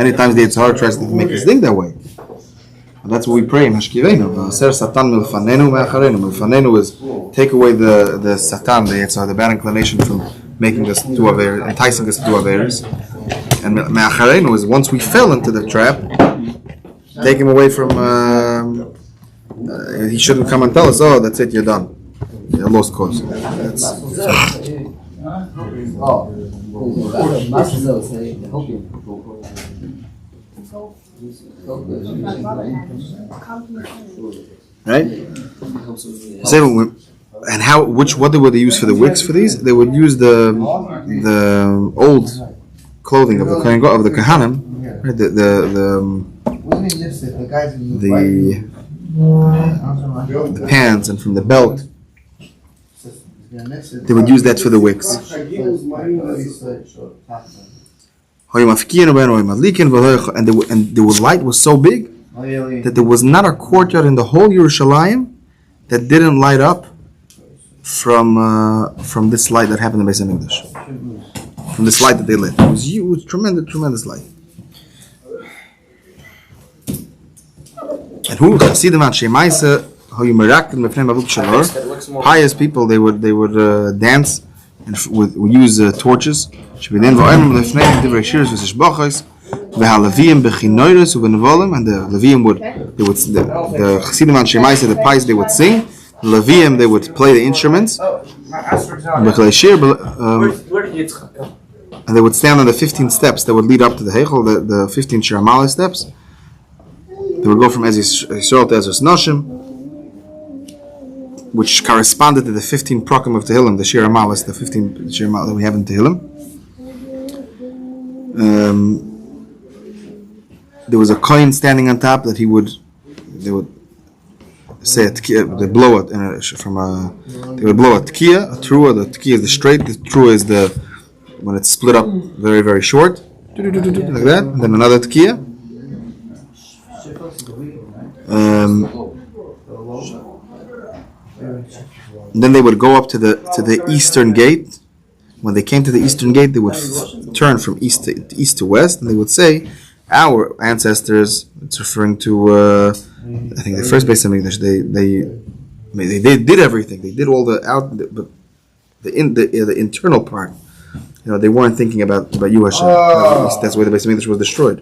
Many times the Yitzhar tries to make us think that way. And that's what we pray in Hashkivainu. Satan milfanenu me'acharenu. Milfanenu is take away the Satan, the Yitzhar, the bad inclination from making us do Averis, enticing us to do Averis. And me'acharenu is once we fell into the trap, take him away from. He shouldn't come and tell us, "Oh, that's it, you're done. You're lost cause." Right? And what would they use for the wicks for these? They would use the old clothing of the Kohanim, right? The pants and from the belt. They would use that for the wicks. And the light was so big that there was not a courtyard in the whole Yerushalayim that didn't light up from this light that happened in Beis Hamikdash. From this light that they lit. It was huge, tremendous light. And who Chasidim and Shemaisa, how you miracle pious people, they would dance and would use torches. And the Leviim the Chasidim and Shemaisa, the pious, they would sing. The Leviim, they would play the instruments. And they would stand on the 15 steps that would lead up to the Heichel, the 15 Shir Hamala steps. They would go from Ezra Yisrael to Ezra Noshim, which corresponded to the 15 Prokim of Tehillim, the Shir Hamalas, the 15 Shir Hamalas that we have in Tehillim. There was a coin standing on top that they would say a tkiya, they would blow a tkiya, a trua. The tkiya is the straight, the trua is when it's split up very, very short, like that, and then another tkiya. Then they would go up to the eastern gate. When they came to the eastern gate, they would turn from east to west, and they would say, "Our ancestors." It's referring to, I think, the first Beis Hamikdash. They did everything. They did all the internal part. They weren't thinking about you, Hashem. That's why the Beis Hamikdash was destroyed.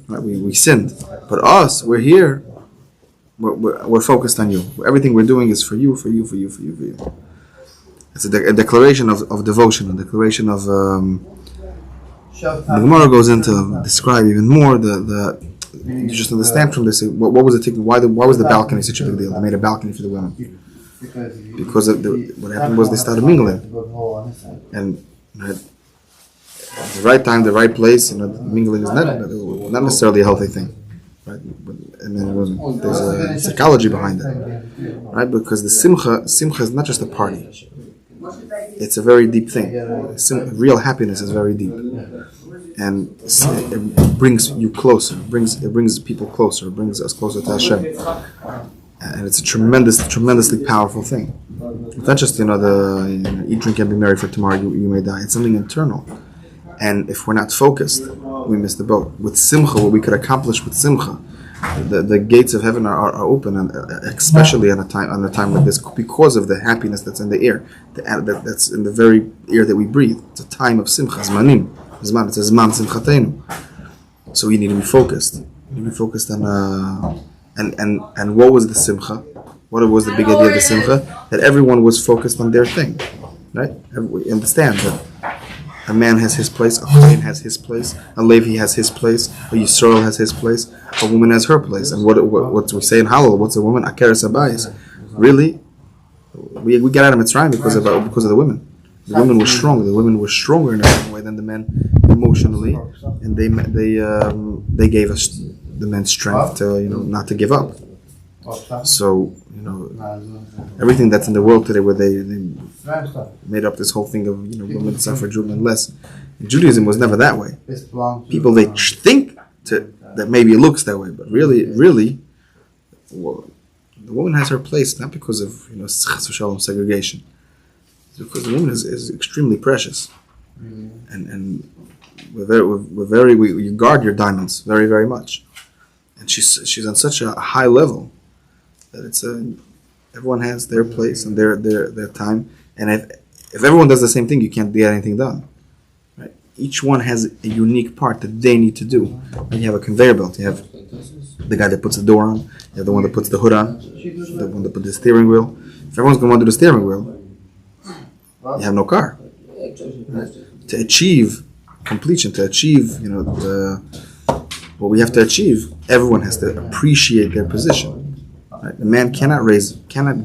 Right? We sinned, but us, we're here. We're focused on you. Everything we're doing is for you. It's a declaration of devotion, a declaration of. The Gemara goes into describe even more you just understand from this what was the why was the balcony such a big deal? They made a balcony for the women because what happened was they started mingling, and at the right time, the right place. Mingling is not necessarily a healthy thing. Right, there's a psychology behind it, right? Because the simcha is not just a party; it's a very deep thing. Real happiness is very deep, and it brings you closer. It brings people closer. It brings us closer to Hashem, and it's a tremendously powerful thing. It's not just eat, drink, and be merry, for tomorrow you may die. It's something internal. And if we're not focused, we miss the boat. With simcha, what we could accomplish with simcha, the gates of heaven are open, and especially on a time like this, because of the happiness that's in the air, that's in the very air that we breathe. It's a time of simcha, zmanim, it's a zman simchateinu. So you need to be focused. You need to be focused on and what was the simcha? What was the big idea of the simcha? That everyone was focused on their thing, right? We understand that. A man has his place, a Kohen has his place, a Levi has his place, a Yisrael has his place, a woman has her place. And what we say in Hallel, what's a woman? Akeres Abayis. Really, we got out of Mitzrayim because of the women. The women were strong. The women were stronger in a certain way than the men emotionally, and they gave us the men strength to not to give up. So everything that's in the world today, where they made up this whole thing of women suffrage, women less. Judaism was never that way. People they think that maybe it looks that way, but really, the woman has her place not because of segregation. It's because the woman is extremely precious, and you guard your diamonds very, very much. And she's on such a high level that it's everyone has their place and their time. And if everyone does the same thing, you can't get anything done. Right? Each one has a unique part that they need to do. And you have a conveyor belt. You have the guy that puts the door on. You have the one that puts the hood on. The one that puts the steering wheel. If everyone's going to want to do the steering wheel, you have no car. Right? To achieve completion, to achieve, what we have to achieve, everyone has to appreciate their position. Right? A man cannot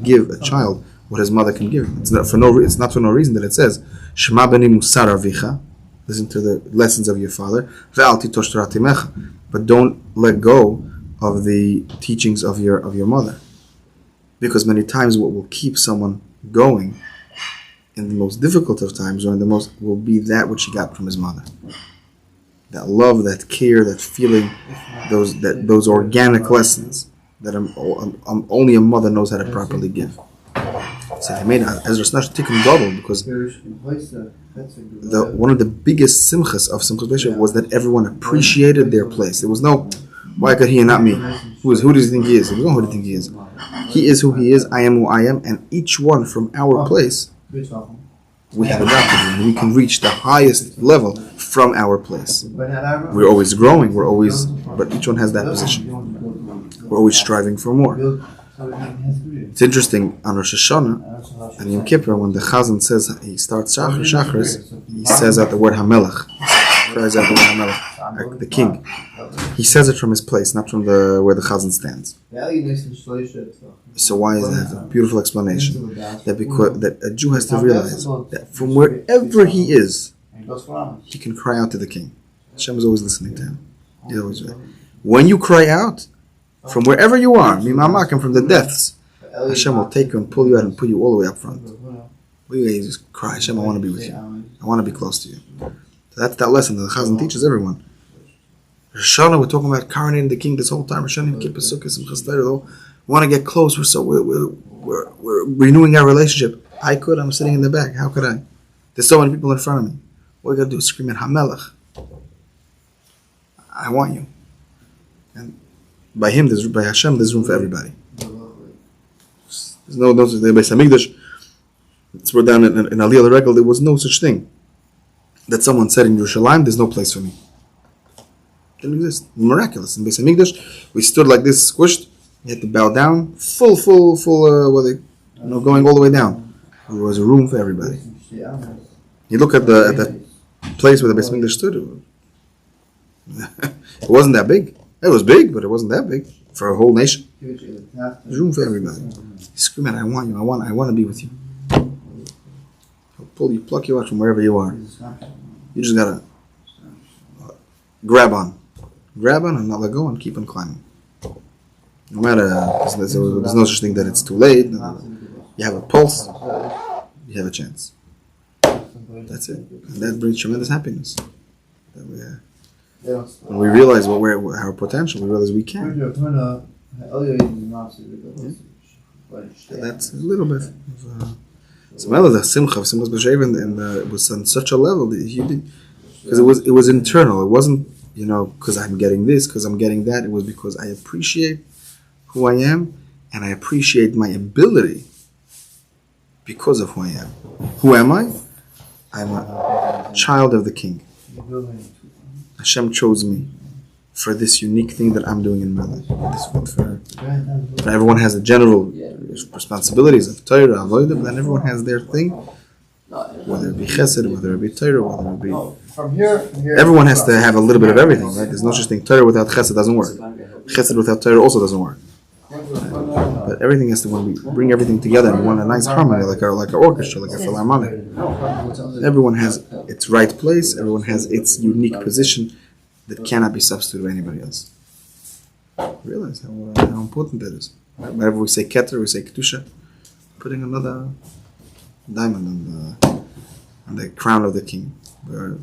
give a child what his mother can give him. It's not for no reason that it says, Shema beni musar avicha, listen to the lessons of your father, ve'al titosh Torah imecha, but don't let go of the teachings of your mother. Because many times what will keep someone going in the most difficult of times, or in the most, will be that which he got from his mother. That love, that care, that feeling, those organic lessons that only a mother knows how to properly give. So they made Ezra Snash Tikkun Gadol because one of the biggest simchas of Simchas B'Shev was that everyone appreciated their place. There was no, why could he and not me? Who does he think he is? There was no who do you think he is. He is who he is, I am who I am, and each one from our place, we have adopted him. We can reach the highest level from our place. We're always growing, but each one has that position. We're always striving for more. It's interesting, on Rosh Hashanah and Yom Kippur, when the Chazan says, he starts Shachris, he says out the word HaMelech. He cries out the word HaMelech, the king. He says it from his place, not from where the Chazan stands. So why is that? A beautiful explanation. That a Jew has to realize that from wherever he is, he can cry out to the king. Hashem is always listening to him. He's always there. When you cry out, from wherever you are, Mimamakim, from the depths, Hashem will take you and pull you out and put you all the way up front. You just cry, Hashem, I want to be with you. I want to be close to you. So that's that lesson that the Chazan teaches everyone. Rosh Hashanah, we're talking about coronating the king this whole time. Rosh Hashanah, Kippur, Sukkot, Simchas Torah. We want to get close. We're renewing our relationship. I'm sitting in the back. How could I? There's so many people in front of me. What we got to do is scream at HaMelech. I want you. And by Hashem, there's room for everybody. There's no such thing. By Samigdash, it's brought down in Aliyah Regal, there was no such thing that someone said in Yerushalayim, there's no place for me. It didn't exist. Miraculous. In Beis Hamikdash, we stood like this, squished. You had to bow down, full, going all the way down. There was a room for everybody. You look at the place where the Beis Hamikdash stood. It wasn't that big. It was big, but it wasn't that big for a whole nation. There's room for everybody. You scream out, I want you. I want to be with you. He'll pluck you out from wherever you are. You just gotta grab on and not let go and keep on climbing. No matter, there's no such thing that it's too late. You have a pulse, you have a chance. That's it. And that brings tremendous happiness. When we realize our potential, we realize we can. Yeah. That's a little bit of some of the simcha of Simchas B'Shev, and it was on such a level that he did, because it was internal. It wasn't because I'm getting this, because I'm getting that. It was because I appreciate who I am, and I appreciate my ability because of who I am. Who am I? I'm a child of the King. Hashem chose me for this unique thing that I'm doing in my life. Everyone has the general responsibilities of Torah, Avodah, but then everyone has their thing, whether it be Chesed, whether it be Torah, whether it be... Everyone has to have a little bit of everything, right? There's no such thing. Torah without Chesed doesn't work. Chesed without Torah also doesn't work. But everything has to, when we bring everything together in a nice harmony, like an orchestra, like a philharmonic. Everyone has its right place. Everyone has its unique position that cannot be substituted by anybody else. Realize how important that is. Whenever we say Keter, we say Kedusha, putting another diamond on the crown of the king. Baruch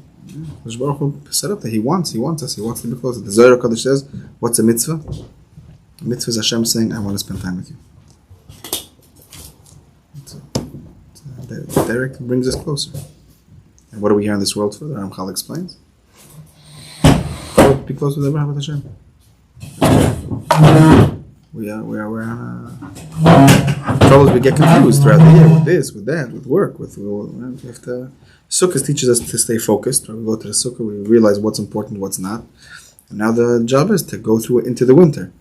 Hu set up that he wants us, he wants to be closer. The Zohar Kodesh says, what's a mitzvah? A mitzvah is Hashem saying, I want to spend time with you. That directly brings us closer. And what are we here in this world for? The Ramchal explains. be close with Abraham with Hashem. We're on troubles. We get confused throughout the year with this, with that, with work. We have to. Sukkah teaches us to stay focused. When we go to the Sukkah, we realize what's important, what's not. And now the job is to go through it into the winter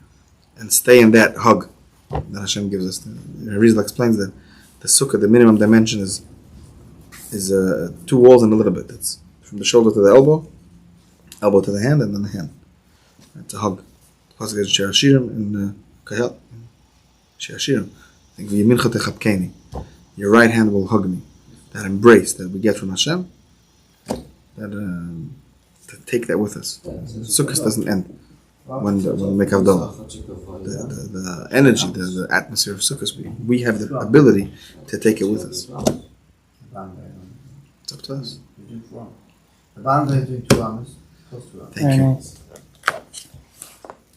and stay in that hug that Hashem gives us. Rizal explains that the Sukkah, the minimum dimension is 2 walls and a little bit. It's from the shoulder to the elbow to the hand, and then the hand. It's a hug. The pasuk is Shir Hashirim in Kahal. Shir Hashirim. I think V'yimincha techapkeni. Your right hand will hug me. That embrace that we get from Hashem, that to take that with us. Sukkot doesn't end when we make Havdalah. The energy, the atmosphere of Sukkot, we have the ability to take it with us. It's up to us. Thank you.